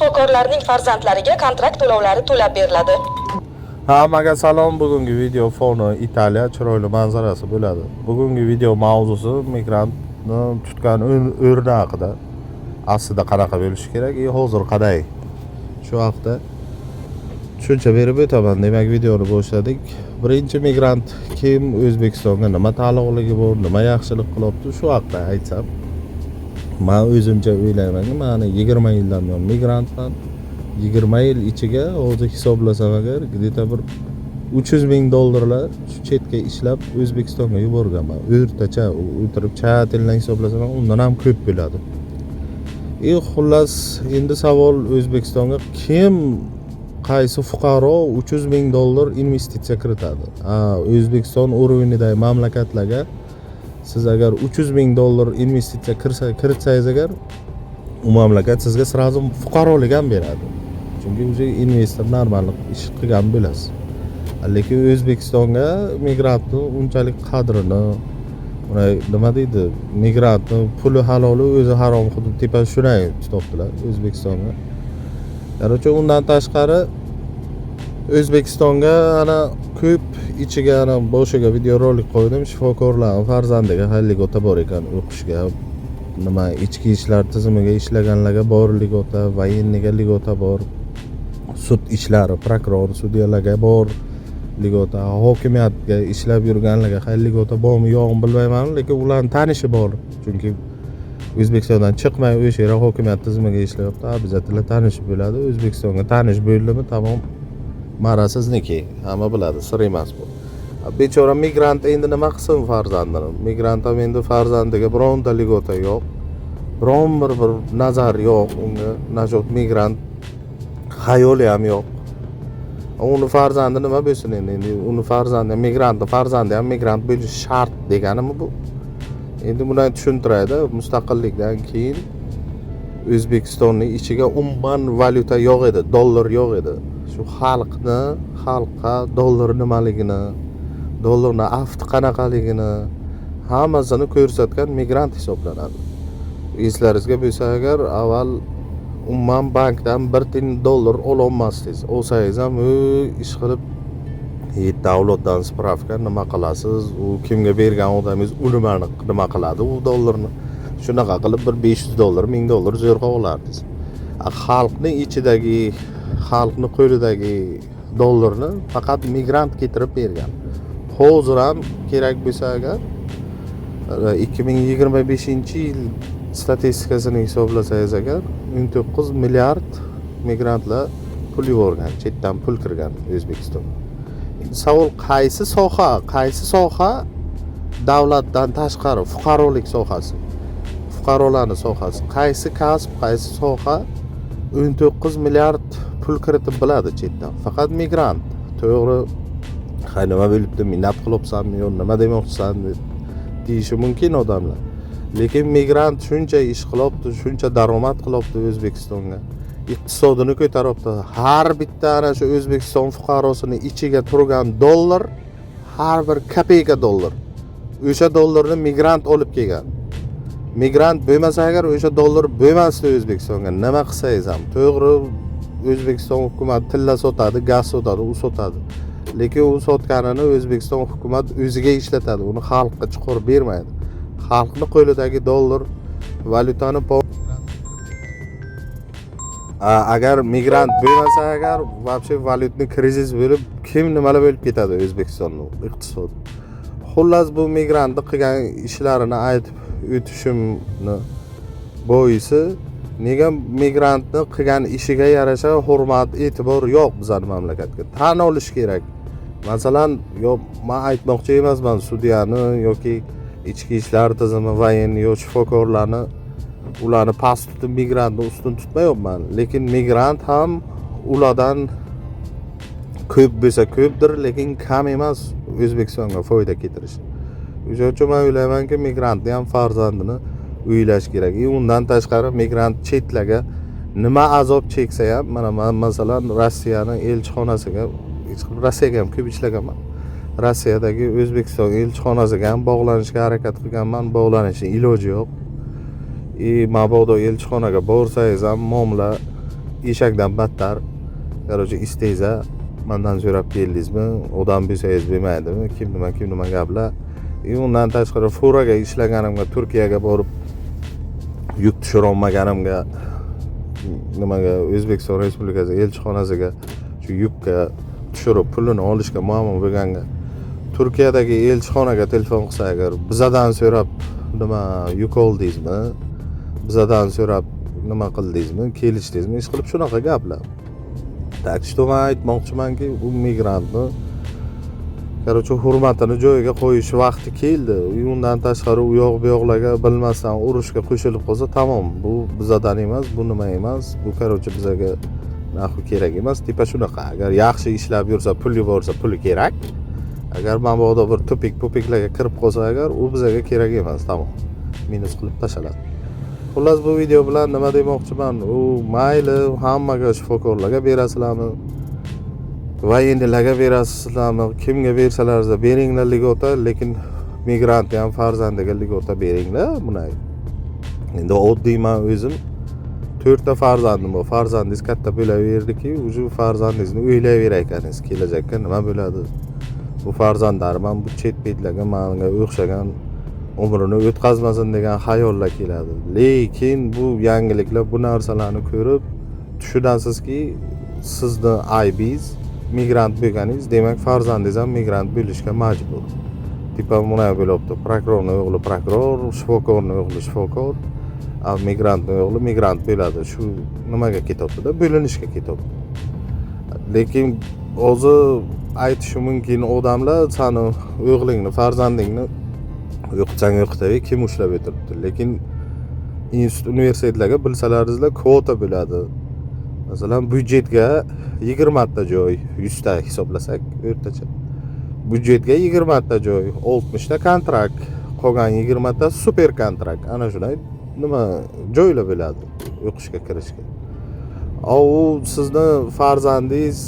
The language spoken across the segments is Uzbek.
shifokorlarning farzandlariga kontrakt to'lovlari to'lab beriladi. Hammaga salom. Bugungi video foni Italiya chiroyli manzarasi bo'ladi. Bugungi video mavzusi migrantni tutgan o'rni haqida. Aslida qanaqa bo'lishi kerak, hozir qaday. Shu haqda tushuncha berib o'taman. Demak, videoni boshladik. Birinchi migrant kim, O'zbekistonga nima taalluqligi bor, nima yaxshilik qilyapti, shu haqda aytsam. Men o'zimcha o'ylaymanki, men 20 yildan buyon migrantman. 20 yil ichiga hozir hisoblasam agar где-то bir 300 ming dollarlar shu chetga ishlab O'zbekistonga yuborganman. O'rtacha o'tirib chat bilan hisoblasam undan ham ko'p bo'ladi. Xullas, endi savol, O'zbekistonga kim, qaysi fuqaro 300 ming dollar investitsiya kiritadi? O'zbekiston o'rnidagi mamlakatlarga siz agar 300 ming dollar investitsiya kiritsangiz agar, u mamlakat sizga sразу fuqarolik ham beradi. Chunki o'zi investor normal ish qilgan bo'lasiz. Lekin O'zbekistonga migrantni unchalik qadrini, nima deydi, migrantni puli haloli, o'zi harom hudud tepa shunday tutibdilar O'zbekistonga. Yarochi undan tashqari O'zbekistonga ana ko'p ichiga ana boshiga videorolik qo'ydim. Shifokorlar farzandiga xayrlik o'ta bor ekan o'qishga. Nima ichki ishlar tizimiga ishlaganlarga bor ligota, voyenniga ligota bor. Sud ishlari, prokuror, sudyalarga bor ligota, hokimiyatga ishlab yurganlarga xayrli ligota bormi yo'qmi bilmayman, lekin ularning tanishi bor. Chunki O'zbekistondan chiqmay o'sha yerda hokimiyat tizimiga ishlayapti. Обязательно tanish bo'ladi. O'zbekistonga tanish bo'ldimi, tamom, marasizniki. Hamma biladi, sir emas bu. Bechora migrant endi nima qilsin farzandini? Migrant ham endi farzandiga bironta ligota yo'q. Biron bir nazar yo'q unga. Najot migrant xayoli ham yo'q. Uni farzandi nima bo'lsin endi? Uni farzandi, migrantni farzandi ham migrant bo'lishi shart deganimi bu? Endi buni tushuntiraydi. Mustaqillikdan keyin O'zbekistonning ichiga umuman valyuta yo'q edi, dollar yo'q edi. Shu xalqqa dollar nimaligini, dollarni afti qanaqaligini hammasini ko'rsatgan migrant hisoblanadi. Eslaringizga bo'lsa agar, avval umuman bankdan 1 tiyin dollar ololmasdingiz. Olsangiz ham ish qilib davlatdan spravka nima qilasiz, u kimga bergan odamingiz nima qiladi u dollarni. Shunaqa qilib bir 500 dollar, 1000 dollar zo'rg'a olardingiz. Xalqning ichidagi, xalqning qo'lidagi dollarni faqat migrant keltirib bergan. Hozir ham kerak bo'lsa agar 2025-yil statistikasini hisoblasangiz agar 19 milliard migrantlar pul yuborgan, chetdan pul kirgan O'zbekistonga. Savol, qaysi soha davlatdan tashqari fuqarolik sohasi? Fuqarolarning sohasi. Qaysi kasb, qaysi soha 19 milliard pul kiritib biladi chetdan? Faqat migrant. To'g'ri, nima bo'libdi, minnat qilyapsanmi yo'q, nima demoqchisan deyishi mumkin odamlar. Lekin migrant shuncha ish qilyapti, shuncha daromad qilyapti O'zbekistonga. Iqtisodini ko'taryapti. Har bitta ana shu O'zbekiston fuqarosining ichiga turgan dollar, har bir kopeyka dollar. O'sha dollarni migrant olib kelgan. Migrant bo'lmasa agar o'sha dollar bo'lmasdi O'zbekistonga. Nima qilsangiz ham, to'g'ri, O'zbekiston hukumat tilla sotadi, gaz sotadi, u sotadi. Lekin u sotganini O'zbekiston hukumat o'ziga ishlatadi, uni xalqqa chiqarib bermaydi. Xalqning qo'lidagi dollar, valyutani agar migrant bo'lmasa agar, вообще valyutni krizis bo'lib, kim nimalar bo'lib ketadi O'zbekistonning iqtisodi. Xullas, bu migrantning qilgan ishlarini aytib o'tishimni boisi, nega migrantning qilgan ishiga yarasha hurmat, e'tibor yo'q bizning mamlakatga? Tan olish kerak. Masalan, men aytmoqchi emasman sudyani yoki ichki ishlar tizimi, voyenni yoki shifokorlarni ularni past tutib migrantni ustun tutmayapman. Lekin migrant ham ulardan ko'p bo'lsa ko'pdir, lekin kam emas O'zbekistonga foyda keltirish. O'sha uchun men o'ylaymanki, migrantni ham farzandini o'ylash kerak. Undan tashqari migrant chetlarga nima azob cheksa ham, mana men masalan Rossiyaning elchixonasiga, Rossiyaga ham ko'p ishlaganman. Rossiyadagi O'zbekiston elchixonasiga ham bog'lanishga harakat qilganman, bog'lanishning iloji yo'q. Mabodo elchixonaga borsangiz ham muomala eshakdan battar. Короче, isteza mendan so'rab keldingizmi? Odam bo'lsangiz bo'lmaydimi? Kim nima gaplar. Undan tashqari furaga ishlaganimga, Turkiyaga borib yuk tushira olmaganimga, nimaga O'zbekiston Respublikasi elchixonasiga shu yukka tushirib pulini olishga muammo bo'lganga Turkiyadagi elchixonaga telefon qilsa agar bizadan so'rab nima yuk oldingizmi? Bizadan so'rab nima qildingizmi? Kelishdingizmi? Ish qilib shunaqa gaplar. Так что men aytmoqchimanki, u migrantni короче hurmatini joyiga qo'yish vaqti keldi. Undan tashqari u yoq bu yoqlarga bilmasdan urushga qo'shilib qolsa tamom. Bu bizadan emas, bu nima emas. Bu короче bizaga naxu kerak emas. Tipa shunaqa. Agar yaxshi ishlab yursa, puli borsa, puli kerak. Agar mabodo bir tupiklarga kirib qolsa agar, u bizaga kerak emas, tamom. Minus qilib tashaladi. Xullas bu video bilan nima demoqchiman? U mayli hammaga shifokorlarga berasizlarmi? Voyennilarga berasizlarmi? Kimga bersalaringiz beringlar ligota, lekin migrant ham farzandiga ligota beringlar. Buni endi oddiy men o'zim 4 ta farzandim bor. Farzandingiz katta bo'laverdiki, o'sha farzandingizni o'ylayverar ekansiz, kelajakda nima bo'ladi? Bu farzandlarim ham bu chet betlarga menga o'xshagan umrini o'tkazmasin degan xayollar keladi. Lekin bu yangiliklar, bu narsalarni ko'rib tushunasizki, sizni aybingiz migrant bo'lganingiz, demak farzandingiz ham migrant bo'lishga majbur. Tipa buni bo'libdi. Prokurorning o'g'li prokuror, shifokorning o'g'li shifokor, migrantning o'g'li migrant bo'ladi. Shu nimaga ketyapti-da, bo'linishga ketyapti. Lekin o'zi aytishi mumkin odamlar, sani o'g'lingni, farzandingni o'qitib kim ushlab o'tiribdi. Lekin institut universitetlarga bilsalaringizlar kvota bo'ladi. Masalan, byudjetga 20 ta joy, 100 ta hisoblasak o'rtacha. Byudjetga 20 ta joy, 60 ta kontrakt, qolgan 20 ta super kontrakt. Ana shunday nima joylar bo'ladi o'qishga kirishga. U sizni farzandingiz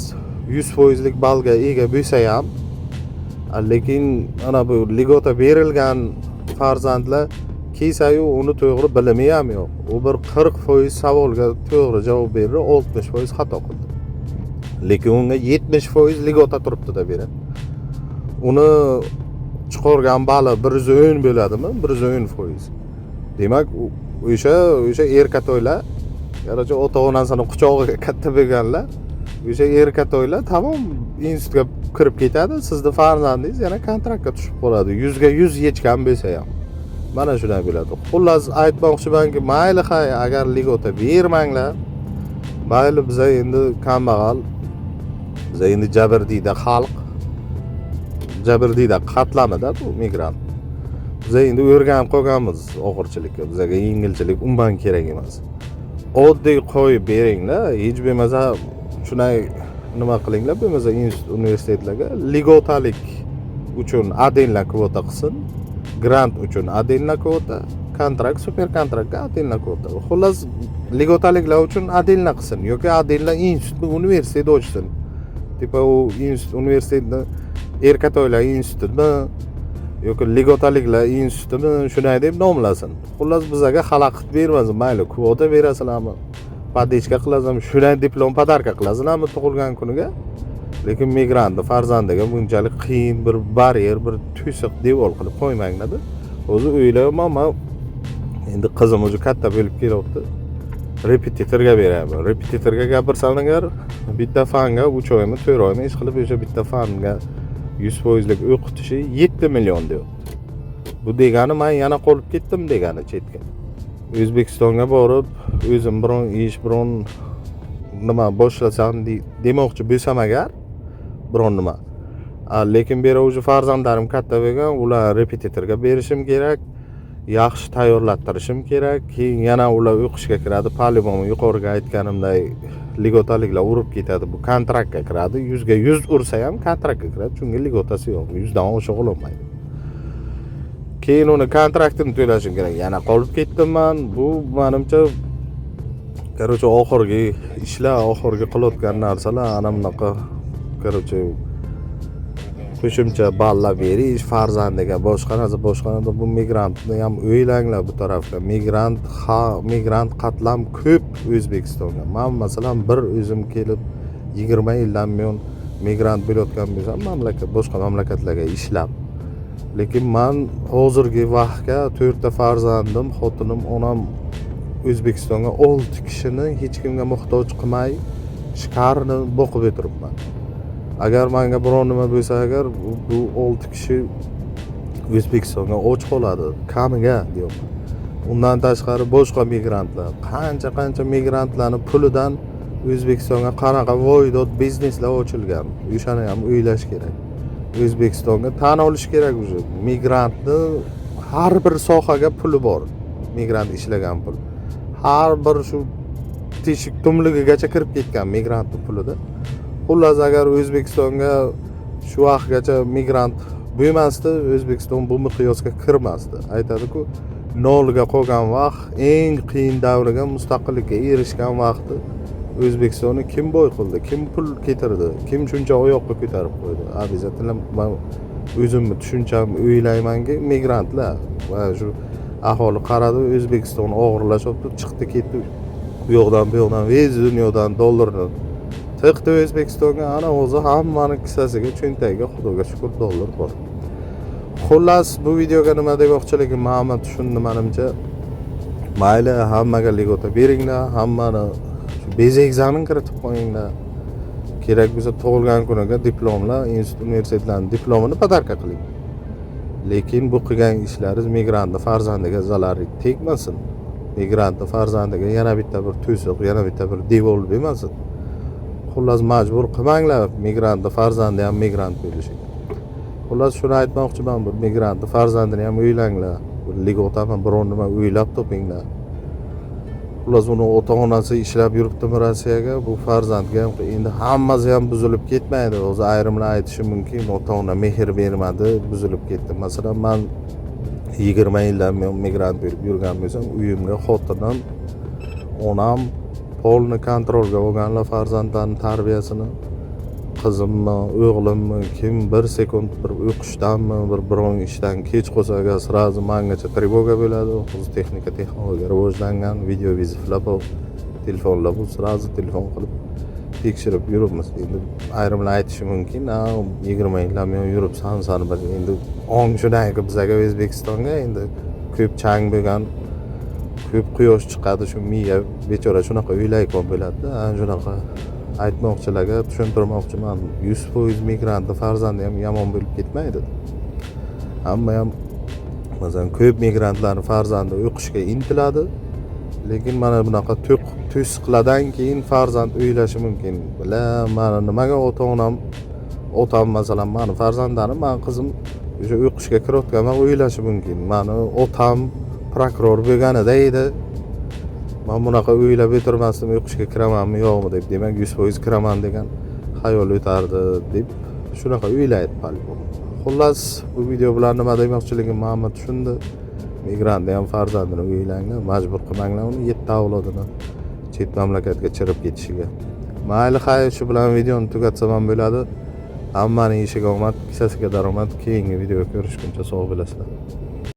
100% lik ballga ega bo'lsa ham, lekin ana bu ligota berilgan farzandlar kelsa-yu uni to'g'ri bilimi ham yo'q. U bir 40% savolga to'g'ri javob berdi, 60% xato qildi. Lekin unga 70% ligota turibdi-da beradi. Uni chiqargan bali 110 bo'ladimi? 110%. Demak, o'sha erkatoylar, qarorcha ota-onasini quchog'iga katta bo'lganlar, o'sha erkatoylar tamom institutga kirib ketadi, sizni farzandingiz yana kontraktga tushib qoladi. 100 ga 100 yechgan bo'lsa ham. Mana shunday bo'ladi. Xullas aytmoqchimanki, mayli agar ligota bermanglar, mayli biz endi kambag'al, biz endi jabrdiyda xalq, jabrdiyda qatlamida bu migrant. Biz endi o'rganib qolganmiz og'irchilikka, bizga yengilchilik umuman kerak emas. Oddiy qo'yib beringlar, hech bo'lmasa shunday nima qilinglar, bo'lmasa institut universitetlarga ligotalik uchun adinlar kvota qilsin, grant uchun adinlar kvota, kontrakt, super kontraktga adinlar kvota. Xullas ligotaliklar uchun adinlar qilsin yoki adinlar institut universitet ochsin. Tipa u institut universitetni erkatoylar institutimi yoki ligotaliklar institutimi shunday deb nomlasin. Xullas bizga xalaqit bermasin, mayli kvota berasizlarmi? Padechka qilasizlarmi? Shunday diplom podarka qilasizlarmi tug'ilgan kuniga? Lekin migrantni farzandiga bunchalik qiyin bir baryer, bir to'siq devor qilib qo'ymanglar-da. O'zi o'ylayman, men endi qizim o'zi katta bo'lib kelyapti. Repetitorga beraman. Repetitorga gapirsam agar bitta fanga 3 oymi, 4 oymi ish qilib o'sha bitta fanga 100% lik o'qitishi 7 million deyapti. Bu degani men yana qolib ketdim degani chetga. O'zbekistonga borib, o'zim biron ish, biron nima boshlasam demoqchi bo'lsam agar, biron nima. Lekin bera o'sha farzandlarim katta bo'lgan, ular repetitorga berishim kerak, yaxshi tayyorlattirishim kerak. Keyin yana ular o'qishga kiradi, po-любому yuqoriga aytganimday ligotaliklar urib ketadi, bu kontraktga kiradi. 100 ga 100 ursa ham kontraktga kiradi, chunki ligotasi yo'q, 100 dan oshiq olmaydi. Keyin uni kontraktini to'lashim kerak. Yana qolib ketdim men. Bu menimcha короче oxirgi ishlar, oxirgi qilayotgan narsalar ana bunaqa короче qo'shimcha ballab berish farzandiga boshqanada bu migrantni ham o'ylanglar bu tarafga. Migrant qatlam ko'p O'zbekistonga. Men masalan bir o'zim kelib 20 yildan buyon migrant bo'layotgan bo'lsam, boshqa mamlakatlarga ishlab. Lekin men hozirgi vaqtga 4 ta farzandim, xotinim, onam O'zbekistonga 6 kishini hech kimga muhtoj qilmay chiqarni boqib o'tiribman. Agar menga biror nima bo'lsa, agar bu 6 kishi O'zbekistonga och qoladi, kamiga deyapman. Undan tashqari boshqa migrantlar, qancha migrantlarni pulidan O'zbekistonga qanaqa voydod bizneslar ochilgan. O'shani ham o'ylash kerak. O'zbekistonga tan olish kerak o'sha migrantni har bir sohaga puli bor. Migrant ishlagan pul. Har bir shu teshik tumligigacha kirib ketgan migrantning pulida. Xullas agar O'zbekistonga shu vaqtgacha migrant bo'lmasdi, O'zbekiston bu miqyosga kirmasdi. Aytadi-ku, nolga qolgan vaqt, eng qiyin davriga, mustaqillikka erishgan vaqtda O'zbekistonni kim boy qildi, kim pul keltirdi, kim shuncha oyoqqa ko'tarib qo'ydi? Обязательно men o'zimni tushuncham o'ylaymanki, migrantlar va shu aholi qaradi, O'zbekiston og'irlashibdi, chiqdi ketdi. Bu yoqdan vez dunyodan dollarni tiqdi O'zbekistonga, ana o'zi hammani kissasiga, cho'ntagiga xudoga shukr dollar bor. Xullas, bu videoga nima demoqchiligim, hamma tushundi menimcha. Mayli, hammaga ligota beringlar, hammani bezak zamin kiritib qo'yinglar. Kerak bo'lsa tug'ilgan kuniga diplomlar, universitetlarning diplomini podarka qiling. Lekin bu qilgan ishlaringiz migrantni farzandiga zarar tegmasin. Migrantni farzandiga yana bitta bir to'siq, yana bitta bir devor bo'lmasin. Xullas, majbur qilmanglar migrantni farzandi ham migrant bo'lishiga. Xullas, shuni aytmoqchiman, bir migrantni farzandini ham o'ylanglar. Bir ligotami biror nima o'ylab topinglar. Xullas, uni ota-onasi ishlab yuribdimi Rossiyaga, bu farzandga ham endi hammasi ham buzilib ketmaydi. O'zi ayrimlar aytishi mumkin, ota-ona mehr bermadi, buzilib ketdi. Masalan, men 20 yildan buyon migrant bo'lib yurgan bo'lsam, uyimga xotinim, onam polni kontrolga olganlar farzandlarning tarbiyasini. Qizimmi, o'g'limmi, kim bir sekund bir o'qishdanmi, biron ishdan kech qolsa, sразу mengacha trevoga bo'ladi. Hozir texnologiya rivojlangan, video viziflar bor, telefonlar bu sразу telefon qilib tekshirib yuribmiz. Endi ayrimlar aytishi mumkin, 20 yildan buyon yuribsan, sani bir endi ong shunday bizga O'zbekistonga endi ko'p chang bo'lgan, ko'p quyosh chiqadi, shu miya bechora shunaqa o'ylayotgan bo'ladi-da. Shunaqa aytmoqchilarga tushuntirmoqchiman. 100% migrantni farzandi ham yomon bo'lib ketmaydi. Hamma ham masalan ko'p migrantlarning farzandi o'qishga intiladi, lekin mana bunaqa to'siqlardan keyin farzand o'ylashi mumkin. Mana nimaga otam masalan meni farzandlarim, men qizim o'sha o'qishga kirayotganman o'ylashi mumkin. Meni otam prokuror bo'lganida edi. Men bunaqa o'ylab o'tirmasdim, o'qishga kiramanmi yo'qmi deb, demak 100% kiraman degan xayol o'tardi deb shunaqa o'ylaydi palbon. Xullas, bu video bilan nima demoqchiligim hamma tushundi. Migrantni ham farzandini o'ylanglar, majbur qilmanglar uni 7 avlodini chet mamlakatga chirib ketishiga. Mayli, xayr, shu bilan videoni tugatsam ham bo'ladi. Hammaning ishiga omad, kissasiga daromad. Keyingi videoda ko'rishguncha sog' bo'lasizlar.